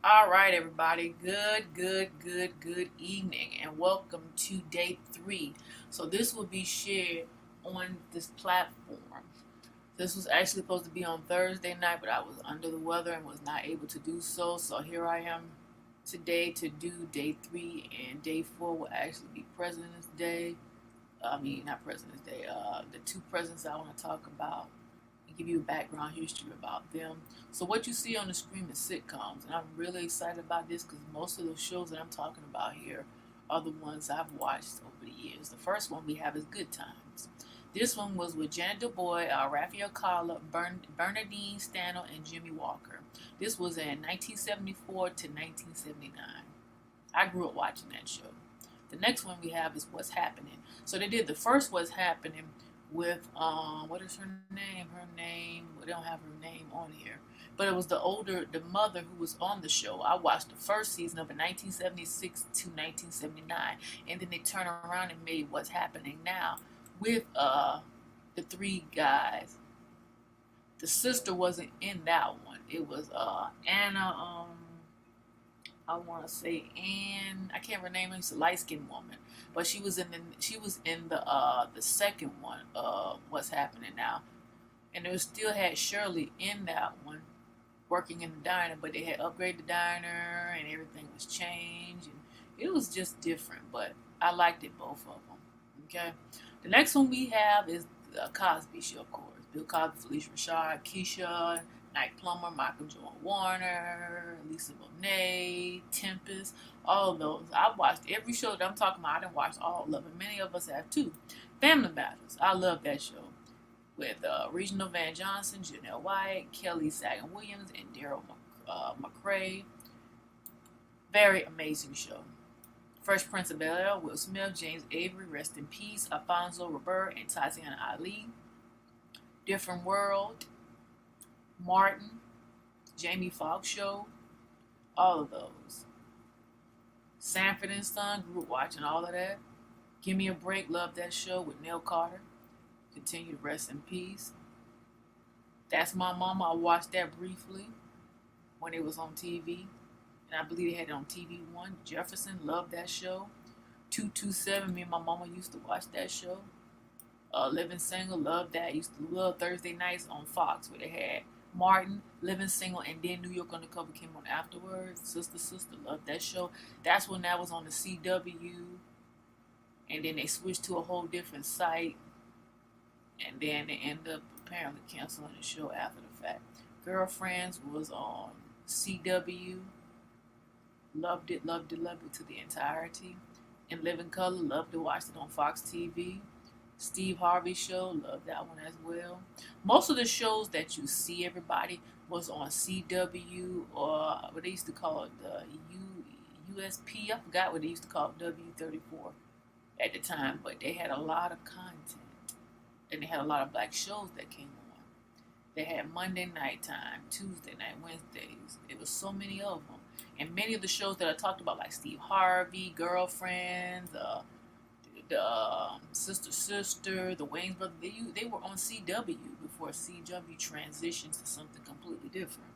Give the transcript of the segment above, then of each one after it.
All right, everybody. Good evening, and welcome to day three. So, this will be shared on this platform. This was actually supposed to be on Thursday night, but I was under the weather and was not able to do so. So, here I am today to do day three, and day four will actually be President's Day. I mean, not President's Day, the two presidents I want to talk about and give you a background history about them. So what you see on the screen is sitcoms, and I'm really excited about this because most of the shows that I'm talking about here are the ones I've watched over the years. The first one we have is Good Times. This one was with Janet Du Bois, Raphael Carla, Bernadine Stannel, and Jimmy Walker. This was in 1974 to 1979. I grew up watching that show. The next one we have is What's Happening. So they did the first What's Happening with what is her name? We don't have her name on here. But it was the mother who was on the show. I watched the first season of it 1976 to 1979. And then they turned around and made What's Happening Now with the three guys. The sister wasn't in that one. It was Anna I want to say Anne. I can't remember her name. She's a light skinned woman, but she was in the second one. What's Happening Now, and it still had Shirley in that one, working in the diner, but they had upgraded the diner and everything was changed, and it was just different. But I liked it both of them. Okay, the next one we have is the Cosby Show, of course. Bill Cosby, Felicia Rashad, Keisha, Night Plummer, Michael Jordan Warner, Lisa Bonet, Tempest, all of those. I've watched every show that I'm talking about. I didn't watch all of them. Many of us have too. Family Matters. I love that show with Reginald Van Johnson, Janelle White, Kelly Sagan Williams, and Daryl McRae. Very amazing show. Fresh Prince of Bel-Air, Will Smith, James Avery, rest in peace, Alfonso Ribeiro, and Tatiana Ali. Different World, Martin, Jamie Foxx Show, all of those. Sanford and Son, grew up watching all of that. Give Me a Break, love that show with Neil Carter. Continue to rest in peace. That's My Mama, I watched that briefly when it was on TV. And I believe they had it on TV One. Jefferson, loved that show. 227, me and my mama used to watch that show. Living Single, loved that. Used to love Thursday nights on Fox where they had Martin, Living Single, and then New York Undercover came on afterwards. Sister, loved that show. That's when that was on the CW. And then they switched to a whole different site. And then they ended up apparently canceling the show after the fact. Girlfriends was on CW. Loved it to the entirety. In Living Color, loved to watch it on Fox TV. Steve Harvey Show, loved that one as well. Most of the shows that you see, everybody, was on CW or what they used to call it, the USP. I forgot what they used to call it, W34 at the time, but they had a lot of content. And they had a lot of black shows that came on. They had Monday night time, Tuesday night, Wednesdays. It was so many of them. And many of the shows that I talked about, like Steve Harvey, Girlfriends, the Sister, the Wayans brothers, they were on CW before CW transitioned to something completely different.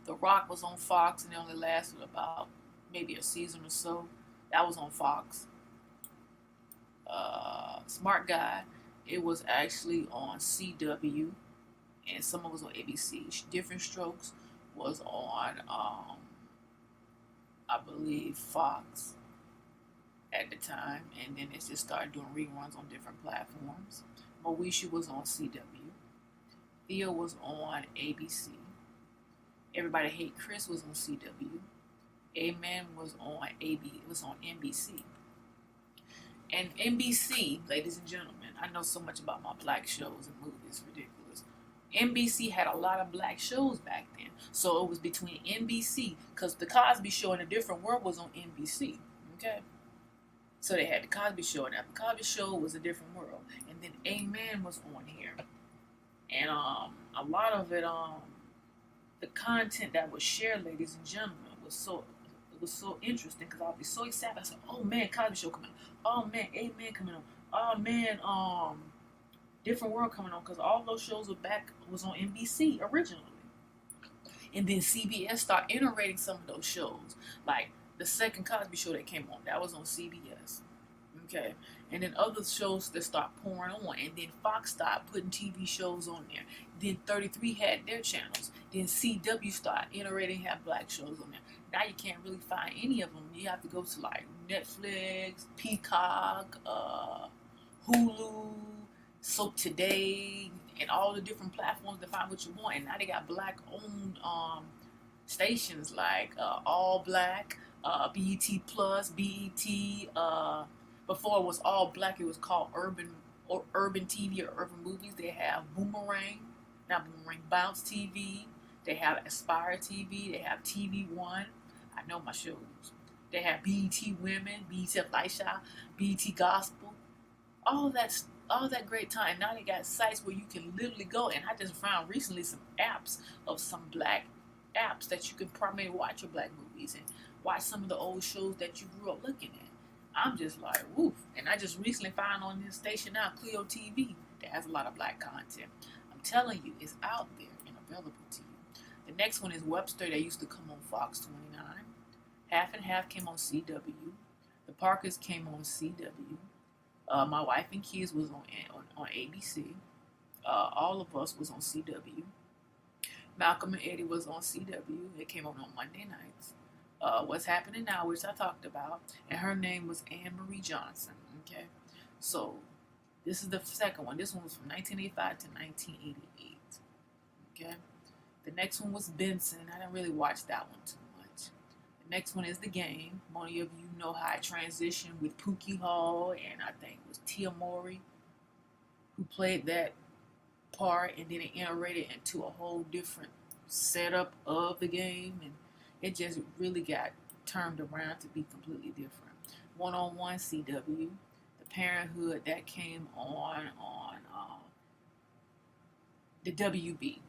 The Rock was on Fox and it only lasted about maybe a season or so. That was on Fox. Smart Guy, it was actually on CW and some of it was on ABC. Different Strokes was on, I believe, Fox at the time, and then it just started doing reruns on different platforms. Moesha was on CW. Theo was on ABC. Everybody Hate Chris was on CW. Amen was on It was on NBC. And NBC, ladies and gentlemen, I know so much about my black shows and movies, ridiculous. NBC had a lot of black shows back then. So it was between NBC, because the Cosby Show in a Different World was on NBC. Okay? So they had the Cosby Show, and that the Cosby Show was a different world. And then Amen was on here. And a lot of it, the content that was shared, ladies and gentlemen, was so interesting because I'll be so excited. I said, "Oh man, Cosby Show coming on! Oh man, Amen coming on! Oh man, Different World coming on!" Because all those shows was on NBC originally. And then CBS started iterating some of those shows. Like the second Cosby Show that came on, that was on CBS. Okay. And then other shows that start pouring on. And then Fox started putting TV shows on there. Then 33 had their channels. Then CW started iterating, have black shows on there. Now you can't really find any of them. You have to go to like Netflix, Peacock, Hulu, Soap Today, and all the different platforms to find what you want. And now they got black owned stations like All Black, BET Plus, BET. Before it was All Black, it was called Urban TV or Urban Movies. They have Boomerang, now Boomerang Bounce TV. They have Aspire TV. They have TV One. I know my shows. They have BET Women, BET Lifestyle, BET Gospel. All that great time. Now they got sites where you can literally go. And I just found recently some apps of some black apps that you can primarily watch your black movies and watch some of the old shows that you grew up looking at. I'm just like, woof. And I just recently found on this station now, Clio TV, that has a lot of black content. I'm telling you, it's out there and available to you. The next one is Webster, that used to come on Fox 29. Half and Half came on CW. The Parkers came on CW. My Wife and Kids was on ABC. All of Us was on CW. Malcolm and Eddie was on CW. It came on Monday nights. What's Happening Now, which I talked about, and her name was Anne Marie Johnson. Okay, so this is the second one. This one was from 1985 to 1988. Okay, the next one was Benson. I didn't really watch that one too much. The next one is The Game. Many of you know how I transitioned with Pookie Hall, and I think it was Tia Mowry who played that part, and then it iterated into a whole different setup of the game, and it just really got turned around to be completely different. One-on-One CW, The Parenthood, that came on the WB.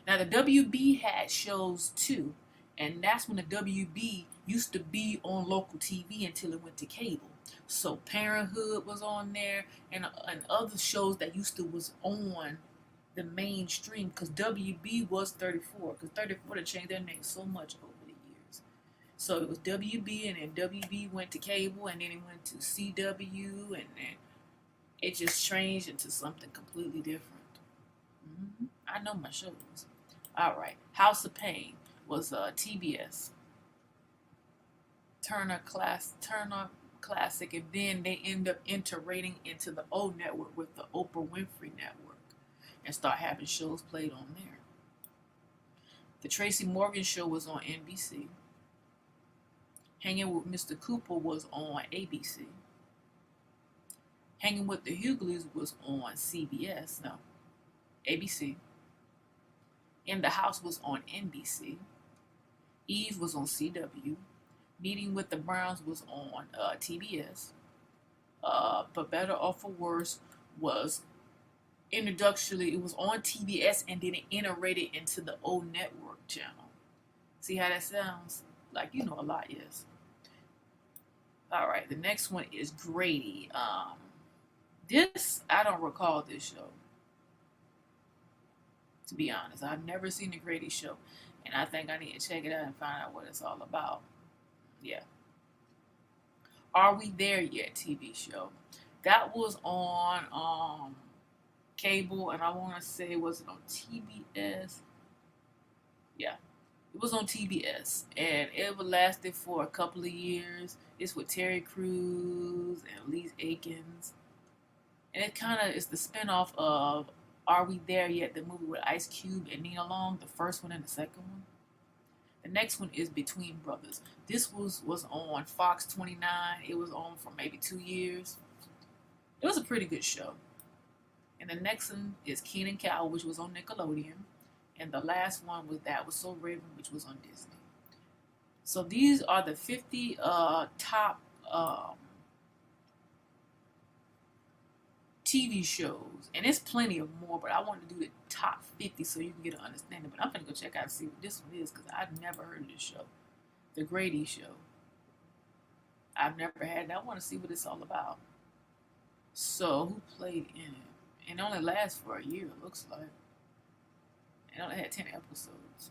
Now the WB had shows too, and that's when the WB used to be on local TV until it went to cable. So Parenthood was on there, and other shows that used to was on the mainstream, because WB was 34, because 34 had changed their name so much over the years. So it was WB, and then WB went to cable, and then it went to CW, and then it just changed into something completely different. I know my shows. All right, House of Pain was TBS, Turner Classic, and then they end up integrating into the O Network with the Oprah Winfrey Network, and start having shows played on there. The Tracy Morgan Show was on NBC. Hanging with Mr. Cooper was on ABC. Hanging with the Hugleys was on CBS, no, ABC. In the House was on NBC. Eve was on CW. Meeting with the Browns was on TBS. For Better or for Worse was introductorily, it was on TBS, and then it iterated into the O Network channel. See how that sounds? Like, you know a lot, yes. All right, the next one is Grady. This, I don't recall this show, to be honest. I've never seen the Grady Show, and I think I need to check it out and find out what it's all about. Yeah. Are We There Yet TV show. That was on cable, and I want to say, was it on TBS? Yeah, it was on TBS, and it lasted for a couple of years. It's with Terry Crews and Lee Akins, and it's the spinoff of Are We There Yet, the movie with Ice Cube and Nia Long, the first one and the second one. The next one is Between Brothers. This was on Fox 29. It was on for maybe 2 years. It was a pretty good show. And the next one is Kenan Kel, which was on Nickelodeon. And the last one was That Was So Raven, which was on Disney. So these are the 50 top TV shows. And there's plenty of more, but I want to do the top 50 so you can get an understanding. But I'm going to go check out and see what this one is, because I've never heard of this show. The Grady Show. I've never had it. I want to see what it's all about. So, who played in it? And it only lasts for a year, it looks like. It only had 10 episodes.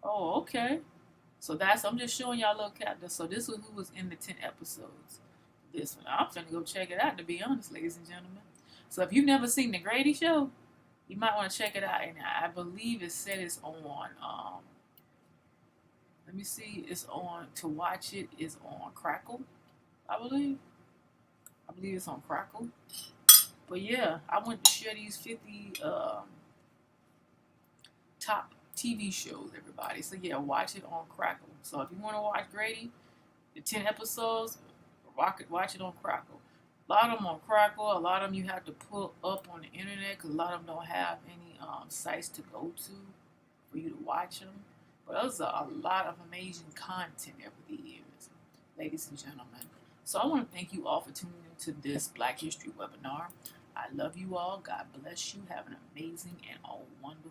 Oh, okay. So I'm just showing y'all a little captain. So this was who was in the 10 episodes. This one. I'm finna go check it out, to be honest, ladies and gentlemen. So if you've never seen The Grady Show, you might want to check it out. And I believe it said it's on, let me see, it's on, to watch it is on Crackle, I believe. I believe it's on Crackle. But yeah, I want to share these 50 top TV shows, everybody. So yeah, watch it on Crackle. So if you want to watch Grady, the 10 episodes, watch it on Crackle. A lot of them on Crackle. A lot of them you have to pull up on the internet because a lot of them don't have any sites to go to for you to watch them. But those are a lot of amazing content over the years, ladies and gentlemen. So I want to thank you all for tuning into this Black History webinar. I love you all. God bless you. Have an amazing and a wonderful